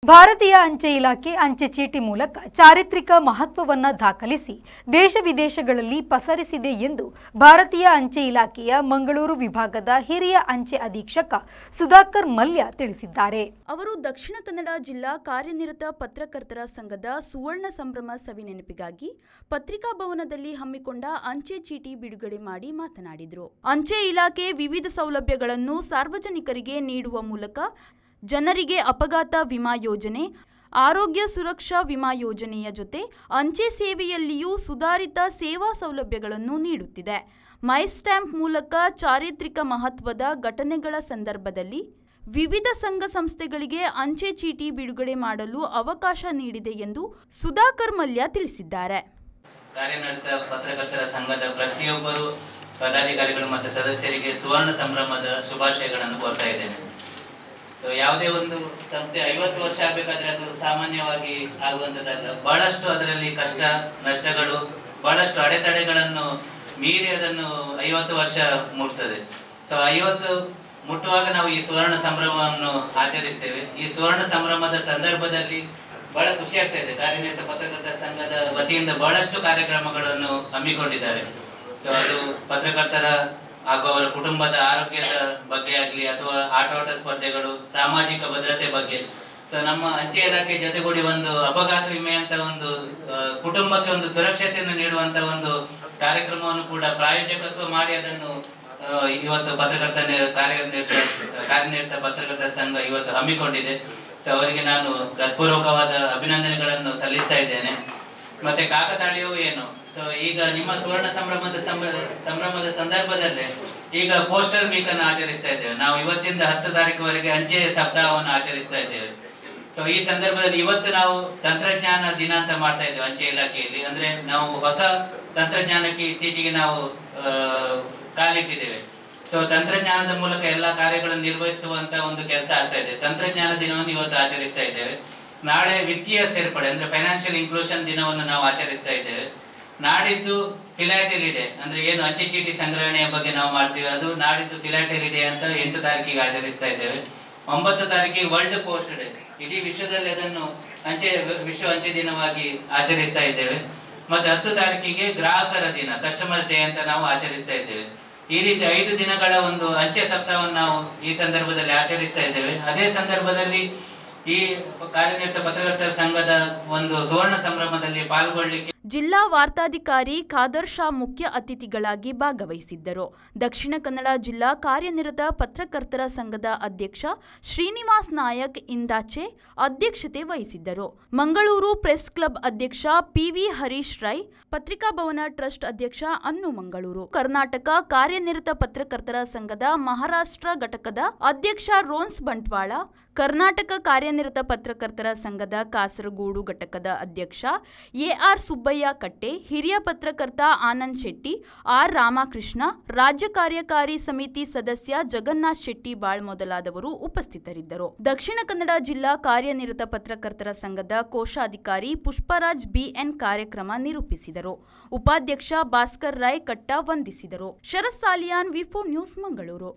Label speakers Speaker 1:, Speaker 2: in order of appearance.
Speaker 1: ಭಾರತೀಯ ಅಂಚೆ ಇಲಾಖೆ ಅಂಚೆ ಚೀಟಿ ಮೂಲಕ ಚಾರಿತ್ರಿಕ ಮಹತ್ವವನ್ನು ದಾಖಲಿಸಿ ದೇಶ ವಿದೇಶಗಳಲ್ಲಿ ಪಸರಿಸಿದೆ ಎಂದು ಭಾರತೀಯ ಅಂಚೆ ಇಲಾಖೆಯ ಮಂಗಳೂರು ವಿಭಾಗದ ಹಿರಿಯ ಅಂಚೆ ಅಧೀಕ್ಷಕ ಸುಧಾಕರ್ ಮಲ್ಯ ತಿಳಿಸಿದ್ದಾರೆ.
Speaker 2: ಅವರು ದಕ್ಷಿಣ ಕನ್ನಡ ಜಿಲ್ಲಾ ಕಾರ್ಯನಿರತ ಪತ್ರಕರ್ತರ ಸಂಘದ ಸುವರ್ಣ ಸಂಭ್ರಮ ಸವಿ ನೆನಪಿಗಾಗಿ ಪತ್ರಿಕಾ ಭವನದಲ್ಲಿ ಹಮ್ಮಿಕೊಂಡ ಅಂಚೆ ಚೀಟಿ ಬಿಡುಗಡೆ ಮಾಡಿ ಮಾತನಾಡಿದರು. ಅಂಚೆ ಇಲಾಖೆ ವಿವಿಧ ಸೌಲಭ್ಯಗಳನ್ನು ಸಾರ್ವಜನಿಕರಿಗೆ ನೀಡುವ ಮೂಲಕ ಜನರಿಗೆ ಅಪಘಾತ ವಿಮಾ ಯೋಜನೆ, ಆರೋಗ್ಯ ಸುರಕ್ಷಾ ವಿಮಾ ಯೋಜನೆಯ ಜೊತೆ ಅಂಚೆ ಸೇವೆಯಲ್ಲಿಯೂ ಸುಧಾರಿತ ಸೇವಾ ಸೌಲಭ್ಯಗಳನ್ನು ನೀಡುತ್ತಿದೆ. ಮೈ ಸ್ಟ್ಯಾಂಪ್ ಮೂಲಕ ಚಾರಿತ್ರಿಕ ಮಹತ್ವದ ಘಟನೆಗಳ ಸಂದರ್ಭದಲ್ಲಿ ವಿವಿಧ ಸಂಘ ಸಂಸ್ಥೆಗಳಿಗೆ ಅಂಚೆ ಚೀಟಿ ಬಿಡುಗಡೆ ಮಾಡಲು ಅವಕಾಶ ನೀಡಿದೆ ಎಂದು ಸುಧಾಕರ್ ಮಲ್ಯ ತಿಳಿಸಿದ್ದಾರೆ.
Speaker 3: ಕಾರ್ಯನಿರತ ಪತ್ರಕರ್ತರ ಸಂಘದ ಪ್ರತಿಯೊಬ್ಬರು ಪದಾಧಿಕಾರಿಗಳು ಮತ್ತು ಸದಸ್ಯರಿಗೆ ಸುವರ್ಣ ಸಂಭ್ರಮದ ಶುಭಾಶಯಗಳನ್ನು ಕೋರ್ತಾ ಇದ್ದೇನೆ. ಸೊ ಯಾವುದೇ ಒಂದು ಸಂಸ್ಥೆ 50 ವರ್ಷ ಆಗಬೇಕಾದ್ರೆ ಅದು ಸಾಮಾನ್ಯವಾಗಿ ಆಗುವಂಥದ್ದಲ್ಲ. ಬಹಳಷ್ಟು ಅದರಲ್ಲಿ ಕಷ್ಟ ನಷ್ಟಗಳು, ಬಹಳಷ್ಟು ಅಡೆತಡೆಗಳನ್ನು ಮೀರಿ ಅದನ್ನು 50 ವರ್ಷ ಮುಟ್ತದೆ. ಸೊ 50 ಮುಟ್ಟುವಾಗ ನಾವು ಈ ಸುವರ್ಣ ಸಂಭ್ರಮವನ್ನು ಆಚರಿಸ್ತೇವೆ. ಈ ಸುವರ್ಣ ಸಂಭ್ರಮದ ಸಂದರ್ಭದಲ್ಲಿ ಬಹಳ ಖುಷಿ ಆಗ್ತಾ ಇದೆ. ಕಾರ್ಯನಿರತ ಪತ್ರಕರ್ತರ ಸಂಘದ ವತಿಯಿಂದ ಬಹಳಷ್ಟು ಕಾರ್ಯಕ್ರಮಗಳನ್ನು ಹಮ್ಮಿಕೊಂಡಿದ್ದಾರೆ. ಸೊ ಅದು ಪತ್ರಕರ್ತರ ಹಾಗೂ ಅವರ ಕುಟುಂಬದ ಆರೋಗ್ಯದ ಬಗ್ಗೆ ಆಗಲಿ ಅಥವಾ ಆಟೋಟ ಸ್ಪರ್ಧೆಗಳು, ಸಾಮಾಜಿಕ ಭದ್ರತೆ ಬಗ್ಗೆ. ಸೊ ನಮ್ಮ ಅಂಚೆ ಇಲಾಖೆ ಜೊತೆಗೂಡಿ ಒಂದು ಅಪಘಾತ ವಿಮೆ ಅಂತ ಒಂದು ಕುಟುಂಬಕ್ಕೆ ಒಂದು ಸುರಕ್ಷತೆಯನ್ನು ನೀಡುವಂತ ಒಂದು ಕಾರ್ಯಕ್ರಮವನ್ನು ಕೂಡ ಪ್ರಾಯೋಜಕತ್ವ ಮಾಡಿ ಅದನ್ನು ಇವತ್ತು ಕಾರ್ಯನಿರತ ಪತ್ರಕರ್ತರ ಸಂಘ ಇವತ್ತು ಹಮ್ಮಿಕೊಂಡಿದೆ. ಸೊ ಅವರಿಗೆ ನಾನು ಹೃತ್ಪೂರ್ವಕವಾದ ಅಭಿನಂದನೆಗಳನ್ನು ಸಲ್ಲಿಸ್ತಾ ಇದ್ದೇನೆ. ಮತ್ತೆ ಕಾಕತಾಳೀಯವು ಏನು, ಸೊ ಈಗ ನಿಮ್ಮ ಸುವರ್ಣ ಸಂಭ್ರಮದ ಸಂದರ್ಭದಲ್ಲೇ ಈಗ ಪೋಸ್ಟಲ್ ವೀಕ್ ಅನ್ನು ಆಚರಿಸ್ತಾ ಇದ್ದೇವೆ. ನಾವು ಇವತ್ತಿಂದ 10 ತಾರೀಕುವರೆಗೆ ಅಂಚೆ ಸಪ್ತಾಹವನ್ನು ಆಚರಿಸ್ತಾ ಇದ್ದೇವೆ. ಸೊ ಈ ಸಂದರ್ಭದಲ್ಲಿ ಇವತ್ತು ನಾವು ತಂತ್ರಜ್ಞಾನ ದಿನ ಅಂತ ಮಾಡ್ತಾ ಇದ್ದೇವೆ ಅಂಚೆ ಇಲಾಖೆಯಲ್ಲಿ. ಅಂದ್ರೆ ನಾವು ಹೊಸ ತಂತ್ರಜ್ಞಾನಕ್ಕೆ ಇತ್ತೀಚೆಗೆ ನಾವು ಕಾಲಿಟ್ಟಿದ್ದೇವೆ. ಸೊ ತಂತ್ರಜ್ಞಾನದ ಮೂಲಕ ಎಲ್ಲಾ ಕಾರ್ಯಗಳನ್ನು ನಿರ್ವಹಿಸುವಂತ ಒಂದು ಕೆಲಸ ಆಗ್ತಾ ಇದೆ. ತಂತ್ರಜ್ಞಾನ ದಿನವನ್ನು ಇವತ್ತು ಆಚರಿಸ್ತಾ ಇದ್ದೇವೆ. ನಾಳೆ ವಿತ್ತೀಯ ಸೇರ್ಪಡೆ ಅಂದ್ರೆ ಫೈನಾನ್ಷಿಯಲ್ ಇನ್ಕ್ಲೂಷನ್ ದಿನವನ್ನು ನಾವು ಆಚರಿಸ್ತಾ ಇದ್ದೇವೆ. ನಾಡಿದ್ದು ಫಿಲಾಟಲಿ ಡೇ ಅಂದ್ರೆ ಏನು ಅಂಚೆ ಚೀಟಿ ಸಂಗ್ರಹಣೆಯ ಬಗ್ಗೆ ನಾವು ಮಾಡ್ತೀವಿ, ಅದು ನಾಡಿದ್ದು ಫಿಲಾಟಲಿ ಡೇ ಅಂತ 8 ತಾರೀಕಿಗೆ ಆಚರಿಸ್ತಾ ಇದ್ದೇವೆ. 9 ತಾರೀಕಿಗೆ ವರ್ಲ್ಡ್ ಪೋಸ್ಟ್ ಡೇ, ಇಡೀ ವಿಶ್ವದಲ್ಲಿ ಅದನ್ನು ವಿಶ್ವ ಅಂಚೆ ದಿನವಾಗಿ ಆಚರಿಸ್ತಾ ಇದ್ದೇವೆ. ಮತ್ತೆ 10 ತಾರೀಕಿಗೆ ಗ್ರಾಹಕರ ದಿನ, ಕಸ್ಟಮರ್ ಡೇ ಅಂತ ನಾವು ಆಚರಿಸ್ತಾ ಇದ್ದೇವೆ. ಈ ರೀತಿ 5 ದಿನಗಳ ಒಂದು ಅಂಚೆ ಸಪ್ತಾಹವನ್ನು ನಾವು ಈ ಸಂದರ್ಭದಲ್ಲಿ ಆಚರಿಸ್ತಾ ಇದ್ದೇವೆ. ಅದೇ ಸಂದರ್ಭದಲ್ಲಿ ಈ ಕಾರ್ಯನಿರತ ಪತ್ರಕರ್ತರ ಸಂಘದ ಒಂದು ಸುವರ್ಣ ಸಂಭ್ರಮದಲ್ಲಿ ಪಾಲ್ಗೊಳ್ಳಿಕ್ಕೆ
Speaker 2: ಜಿಲ್ಲಾ ವಾರ್ತಾಧಿಕಾರಿ ಖಾದರ್ ಶಾ ಮುಖ್ಯ ಅತಿಥಿಗಳಾಗಿ ಭಾಗವಹಿಸಿದ್ದರು. ದಕ್ಷಿಣ ಕನ್ನಡ ಜಿಲ್ಲಾ ಕಾರ್ಯನಿರತ ಪತ್ರಕರ್ತರ ಸಂಘದ ಅಧ್ಯಕ್ಷ ಶ್ರೀನಿವಾಸ್ ನಾಯಕ್ ಇಂದಾಚೆ ಅಧ್ಯಕ್ಷತೆ ವಹಿಸಿದ್ದರು. ಮಂಗಳೂರು ಪ್ರೆಸ್ ಕ್ಲಬ್ ಅಧ್ಯಕ್ಷ ಪಿವಿ ಹರೀಶ್ ರೈ, ಪತ್ರಿಕಾ ಭವನ ಟ್ರಸ್ಟ್ ಅಧ್ಯಕ್ಷ ಅನ್ನು ಮಂಗಳೂರು, ಕರ್ನಾಟಕ ಕಾರ್ಯನಿರತ ಪತ್ರಕರ್ತರ ಸಂಘದ ಮಹಾರಾಷ್ಟ್ರ ಘಟಕದ ಅಧ್ಯಕ್ಷ ರೋನ್ಸ್ ಬಂಟ್ವಾಳ, ಕರ್ನಾಟಕ ಕಾರ್ಯನಿರತ ಪತ್ರಕರ್ತರ ಸಂಘದ ಕಾಸರಗೋಡು ಘಟಕದ ಅಧ್ಯಕ್ಷ ಎಆರ್ ಸುಬ್ಬಯ್ಯ ಕಟ್ಟೆ, ಹಿರಿಯ ಪತ್ರಕರ್ತ ಆನಂದ್ ಶೆಟ್ಟಿ, ಆರ್ ರಾಮಕೃಷ್ಣ, ರಾಜ್ಯ ಕಾರ್ಯಕಾರಿ ಸಮಿತಿ ಸದಸ್ಯ ಜಗನ್ನಾಥ್ ಶೆಟ್ಟಿ ಬಾಳ್ ಮೊದಲಾದವರು ಉಪಸ್ಥಿತರಿದ್ದರು. ದಕ್ಷಿಣ ಕನ್ನಡ ಜಿಲ್ಲಾ ಕಾರ್ಯನಿರತ ಪತ್ರಕರ್ತರ ಸಂಘದ ಕೋಶಾಧಿಕಾರಿ ಪುಷ್ಪರಾಜ್ ಬಿಎನ್ ಕಾರ್ಯಕ್ರಮ ನಿರೂಪಿಸಿದರು. ಉಪಾಧ್ಯಕ್ಷ ಭಾಸ್ಕರ್ ರಾಯ್ ಕಟ್ಟ ವಂದಿಸಿದರು. ಶರತ್ ಸಾಲಿಯಾನ್, ವಿ4 ನ್ಯೂಸ್, ಮಂಗಳೂರು.